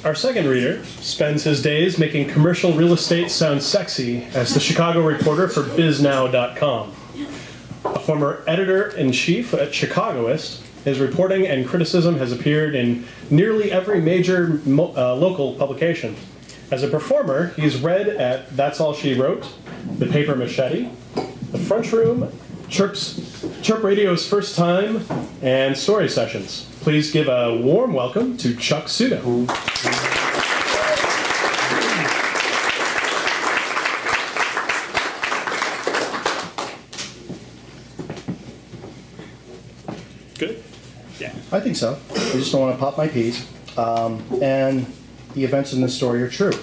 Our second reader spends his days making commercial real estate sound sexy as the Chicago reporter for BizNow.com. A former editor-in-chief at Chicagoist, his reporting and criticism has appeared in nearly every major local publication. As a performer, he's read at That's All She Wrote, The Paper Machete, The Front Room, Chirp Radio's First Time, and Story Sessions. Please give a warm welcome to Chuck Sudo. Good? Yeah. I think so. I just don't want to pop my peas. And the events in this story are true.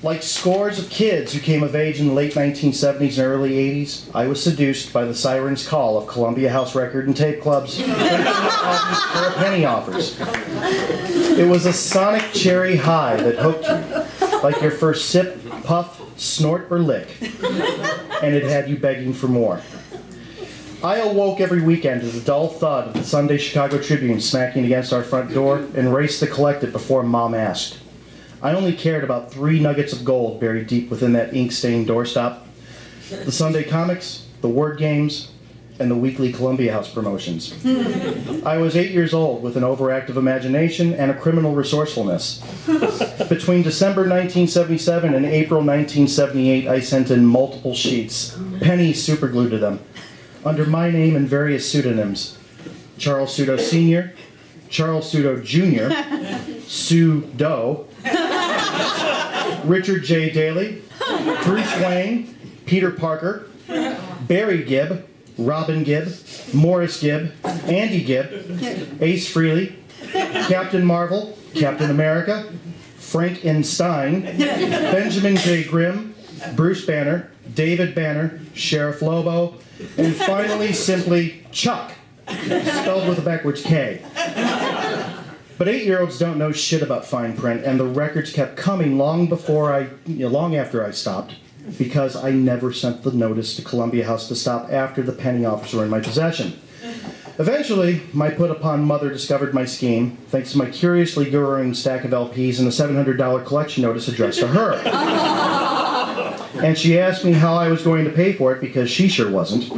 Like scores of kids who came of age in the late 1970s and early 80s, I was seduced by the siren's call of Columbia House record and tape clubs for a penny offers. It was a sonic cherry high that hooked you, like your first sip, puff, snort, or lick, and it had you begging for more. I awoke every weekend to the dull thud of the Sunday Chicago Tribune smacking against our front door and raced to collect it before Mom asked. I only cared about 3 nuggets of gold buried deep within that ink-stained doorstop. The Sunday comics, the word games, and the weekly Columbia House promotions. I was 8 years old with an overactive imagination and a criminal resourcefulness. Between December 1977 and April 1978, I sent in multiple sheets, pennies superglued to them, under my name and various pseudonyms. Charles Sudo Sr., Charles Sudo Jr., Sudo, Richard J. Daly, Bruce Wayne, Peter Parker, Barry Gibb, Robin Gibb, Morris Gibb, Andy Gibb, Ace Frehley, Captain Marvel, Captain America, Frank N. Stein, Benjamin J. Grimm, Bruce Banner, David Banner, Sheriff Lobo, and finally simply Chuck, spelled with a backwards K. But 8-year-olds don't know shit about fine print, and the records kept coming long after I stopped, because I never sent the notice to Columbia House to stop after the penny offers were in my possession. Eventually, my put-upon mother discovered my scheme, thanks to my curiously growing stack of LPs and a $700 collection notice addressed to her. And she asked me how I was going to pay for it, because she sure wasn't.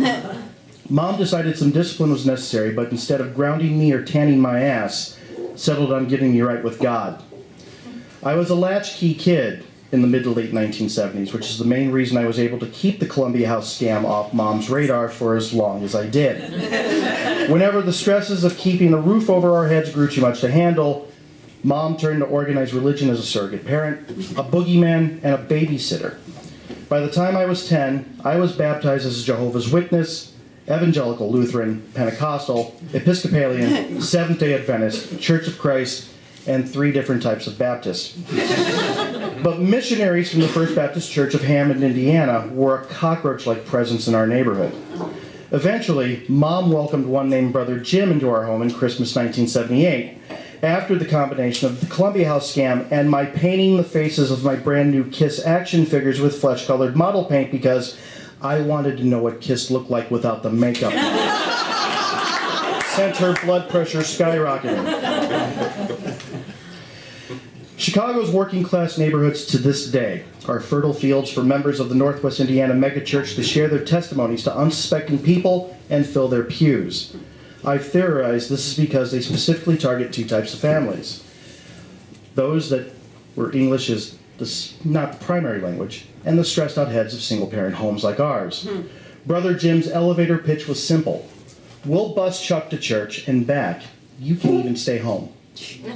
Mom decided some discipline was necessary, but instead of grounding me or tanning my ass, settled on getting me right with God. I was a latchkey kid in the mid to late 1970s, which is the main reason I was able to keep the Columbia House scam off Mom's radar for as long as I did. Whenever the stresses of keeping a roof over our heads grew too much to handle, Mom turned to organized religion as a surrogate parent, a boogeyman, and a babysitter. By the time I was 10, I was baptized as a Jehovah's Witness, Evangelical Lutheran, Pentecostal, Episcopalian, Seventh-day Adventist, Church of Christ, and 3 different types of Baptists. But missionaries from the First Baptist Church of Hammond, Indiana, were a cockroach-like presence in our neighborhood. Eventually, Mom welcomed one named Brother Jim into our home in Christmas 1978, after the combination of the Columbia House scam and my painting the faces of my brand new Kiss action figures with flesh-colored model paint because I wanted to know what Kiss looked like without the makeup. Sent her blood pressure skyrocketing. Chicago's working-class neighborhoods to this day are fertile fields for members of the Northwest Indiana megachurch to share their testimonies to unsuspecting people and fill their pews. I've theorized this is because they specifically target 2 types of families. Those where English is not the primary language, and the stressed-out heads of single-parent homes like ours. Brother Jim's elevator pitch was simple. We'll bus Chuck to church and back. You can even stay home.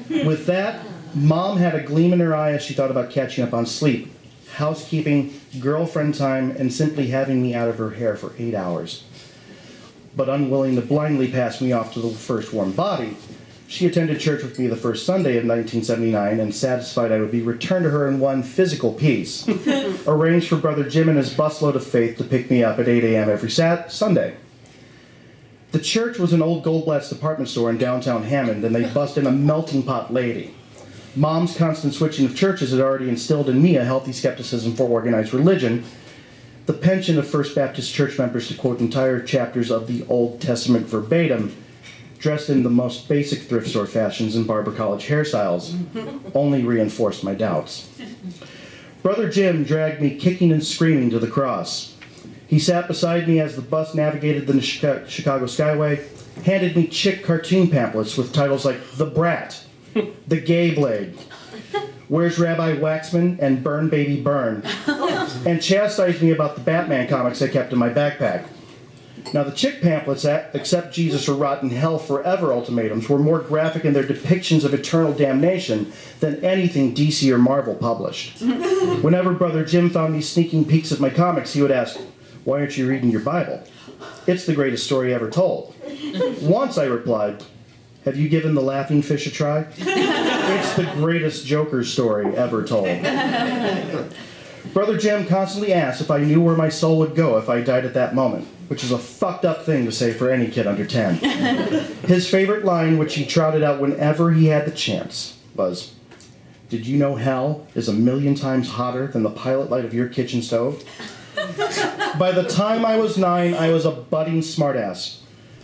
With that, Mom had a gleam in her eye as she thought about catching up on sleep, housekeeping, girlfriend time, and simply having me out of her hair for 8 hours. But unwilling to blindly pass me off to the first warm body, she attended church with me the first Sunday of 1979 and satisfied I would be returned to her in one physical piece, arranged for Brother Jim and his busload of faith to pick me up at 8 a.m. every Sunday. The church was an old Goldblatt's department store in downtown Hammond, and they bussed in a melting pot lady. Mom's constant switching of churches had already instilled in me a healthy skepticism for organized religion. The penchant of First Baptist church members to quote entire chapters of the Old Testament verbatim dressed in the most basic thrift store fashions and barber college hairstyles, only reinforced my doubts. Brother Jim dragged me kicking and screaming to the cross. He sat beside me as the bus navigated the Chicago Skyway, handed me chick cartoon pamphlets with titles like The Brat, The Gay Blade, Where's Rabbi Waxman, and Burn Baby Burn, and chastised me about the Batman comics I kept in my backpack. Now, the chick pamphlets, Accept Jesus or Rot in Hell Forever ultimatums, were more graphic in their depictions of eternal damnation than anything DC or Marvel published. Whenever Brother Jim found me sneaking peeks at my comics, he would ask, "Why aren't you reading your Bible? It's the greatest story ever told." Once I replied, "Have you given The Laughing Fish a try? It's the greatest Joker story ever told." Brother Jim constantly asked if I knew where my soul would go if I died at that moment, which is a fucked up thing to say for any kid under 10. His favorite line, which he trotted out whenever he had the chance, was, "Did you know hell is 1,000,000 times hotter than the pilot light of your kitchen stove?" By the time I was 9, I was a budding smartass.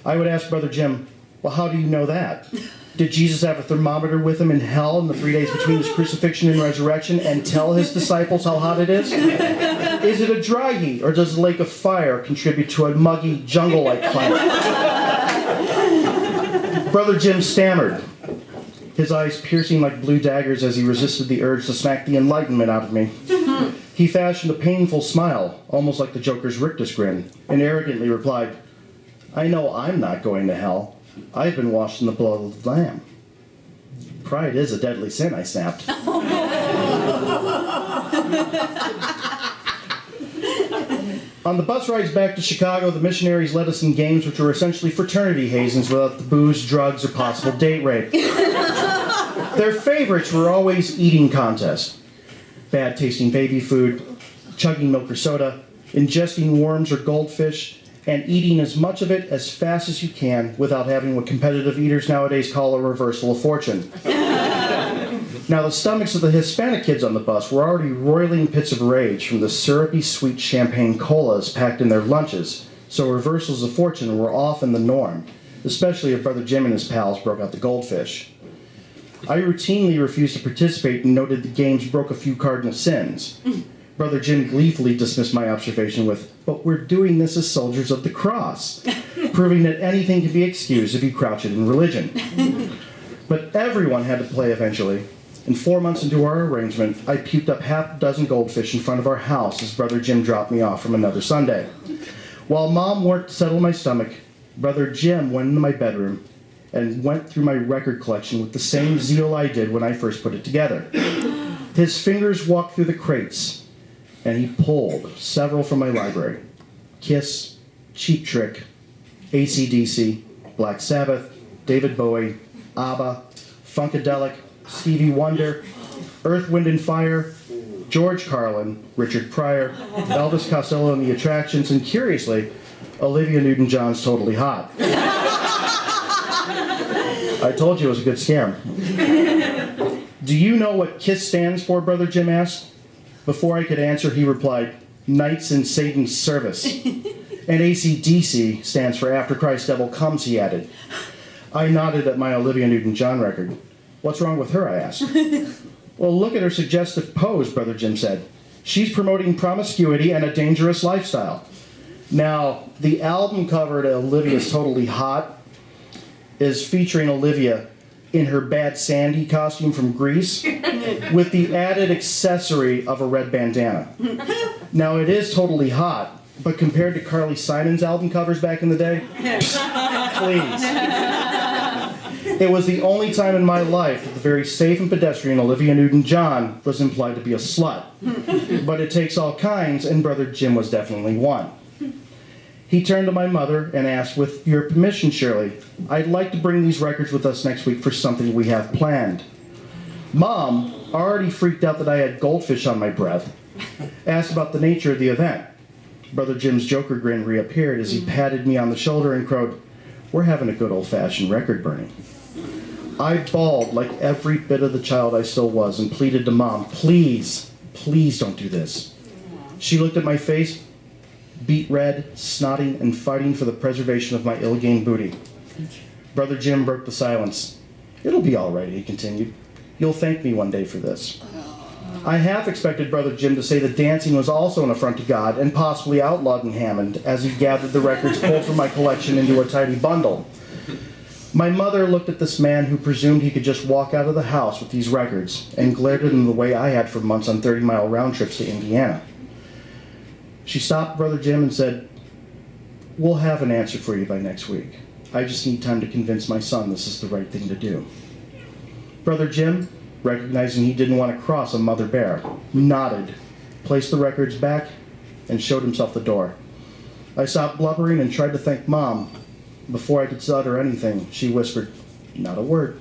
I would ask Brother Jim, "Well, how do you know that? Did Jesus have a thermometer with him in hell in the 3 days between his crucifixion and resurrection and tell his disciples how hot it is? Is it a dry heat, or does the lake of fire contribute to a muggy, jungle-like climate?" Brother Jim stammered, his eyes piercing like blue daggers as he resisted the urge to smack the enlightenment out of me. He fashioned a painful smile, almost like the Joker's rictus grin, and arrogantly replied, "I know I'm not going to hell. I've been washed in the blood of the Lamb." "Pride is a deadly sin," I snapped. On the bus rides back to Chicago, the missionaries led us in games which were essentially fraternity hazings without the booze, drugs, or possible date rape. Their favorites were always eating contests. Bad tasting baby food, chugging milk or soda, ingesting worms or goldfish, and eating as much of it as fast as you can without having what competitive eaters nowadays call a reversal of fortune. Now, the stomachs of the Hispanic kids on the bus were already roiling pits of rage from the syrupy sweet champagne colas packed in their lunches, so reversals of fortune were often the norm, especially if Brother Jim and his pals broke out the goldfish. I routinely refused to participate and noted the games broke a few cardinal sins. Brother Jim gleefully dismissed my observation with, "But we're doing this as soldiers of the cross," proving that anything can be excused if you crouch it in religion. But everyone had to play eventually, and 4 months into our arrangement, I puked up half a dozen goldfish in front of our house as Brother Jim dropped me off from another Sunday. While Mom worked to settle my stomach, Brother Jim went into my bedroom and went through my record collection with the same zeal I did when I first put it together. His fingers walked through the crates, and he pulled several from my library. Kiss, Cheap Trick, AC/DC, Black Sabbath, David Bowie, ABBA, Funkadelic, Stevie Wonder, Earth, Wind and Fire, George Carlin, Richard Pryor, Elvis Costello and the Attractions, and curiously, Olivia Newton-John's Totally Hot. I told you it was a good scam. "Do you know what KISS stands for?" Brother Jim asked. Before I could answer, he replied, "Knights in Satan's Service." "And AC/DC stands for After Christ Devil Comes," he added. I nodded at my Olivia Newton-John record. "What's wrong with her?" I asked. "Well, look at her suggestive pose," Brother Jim said. "She's promoting promiscuity and a dangerous lifestyle." Now, the album cover to Olivia's Totally Hot is featuring Olivia in her Bad Sandy costume from Grease with the added accessory of a red bandana. Now, it is totally hot, but compared to Carly Simon's album covers back in the day, please. It was the only time in my life that the very safe and pedestrian Olivia Newton-John was implied to be a slut. But it takes all kinds, and Brother Jim was definitely one. He turned to my mother and asked, "With your permission, Shirley, I'd like to bring these records with us next week for something we have planned." Mom, already freaked out that I had goldfish on my breath, asked about the nature of the event. Brother Jim's Joker grin reappeared as he patted me on the shoulder and crowed, "We're having a good old-fashioned record burning." I bawled like every bit of the child I still was and pleaded to Mom, "Please, please don't do this." She looked at my face, beet red, snotting, and fighting for the preservation of my ill-gained booty. Brother Jim broke the silence. "It'll be all right," he continued. "You'll thank me one day for this." I half expected Brother Jim to say that dancing was also an affront to God and possibly outlawed in Hammond as he gathered the records pulled from my collection into a tidy bundle. My mother looked at this man who presumed he could just walk out of the house with these records and glared at him the way I had for months on 30-mile round trips to Indiana. She stopped Brother Jim and said, "We'll have an answer for you by next week. I just need time to convince my son this is the right thing to do." Brother Jim, recognizing he didn't want to cross a mother bear, nodded, placed the records back, and showed himself the door. I stopped blubbering and tried to thank Mom. Before I could utter anything, she whispered, "Not a word.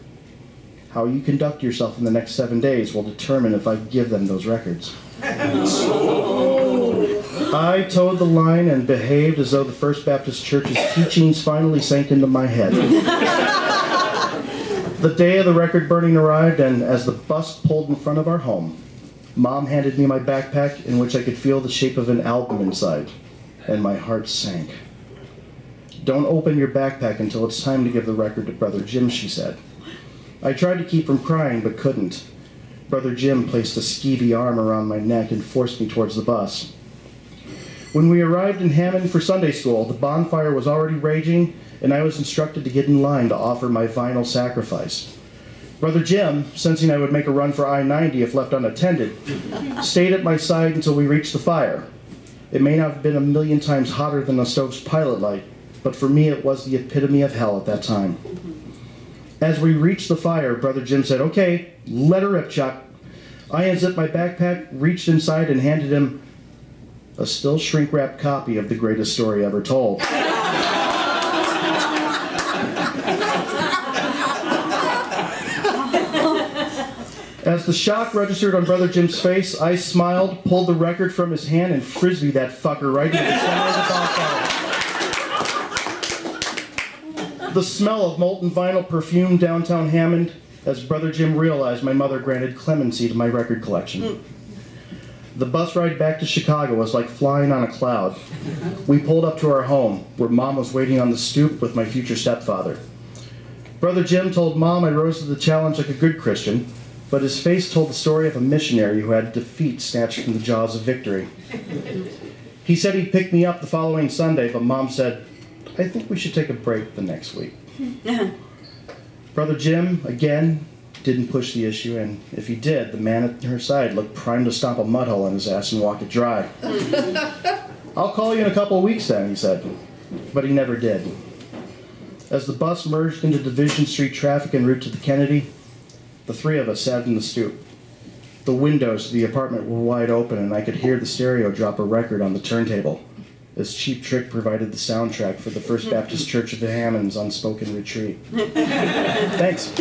How you conduct yourself in the next 7 days will determine if I give them those records." I towed the line and behaved as though the First Baptist Church's teachings finally sank into my head. The day of the record burning arrived, and as the bus pulled in front of our home, Mom handed me my backpack in which I could feel the shape of an album inside, and my heart sank. "Don't open your backpack until it's time to give the record to Brother Jim," she said. I tried to keep from crying, but couldn't. Brother Jim placed a skeevy arm around my neck and forced me towards the bus. When we arrived in Hammond for Sunday school, the bonfire was already raging, and I was instructed to get in line to offer my final sacrifice. Brother Jim, sensing I would make a run for I-90 if left unattended, stayed at my side until we reached the fire. It may not have been a million times hotter than the stove's pilot light, but for me it was the epitome of hell at that time. As we reached the fire, Brother Jim said, "Okay, let her rip, Chuck." I unzipped my backpack, reached inside, and handed him a still shrink-wrapped copy of The Greatest Story Ever Told. As the shock registered on Brother Jim's face, I smiled, pulled the record from his hand, and frisbeed that fucker right into the center of the bonfire. The smell of molten vinyl perfumed downtown Hammond as Brother Jim realized my mother granted clemency to my record collection. The bus ride back to Chicago was like flying on a cloud. We pulled up to our home, where Mom was waiting on the stoop with my future stepfather. Brother Jim told Mom I rose to the challenge like a good Christian, but his face told the story of a missionary who had defeat snatched from the jaws of victory. He said he'd pick me up the following Sunday, but Mom said, "I think we should take a break the next week." Brother Jim, again, didn't push the issue, and if he did, the man at her side looked primed to stomp a mud hole in his ass and walk it dry. "I'll call you in a couple of weeks then," he said, but he never did. As the bus merged into Division Street traffic en route to the Kennedy, the three of us sat in the stoop. The windows of the apartment were wide open, and I could hear the stereo drop a record on the turntable, as Cheap Trick provided the soundtrack for the First Baptist Church of the Hammond's Unspoken Retreat. Thanks.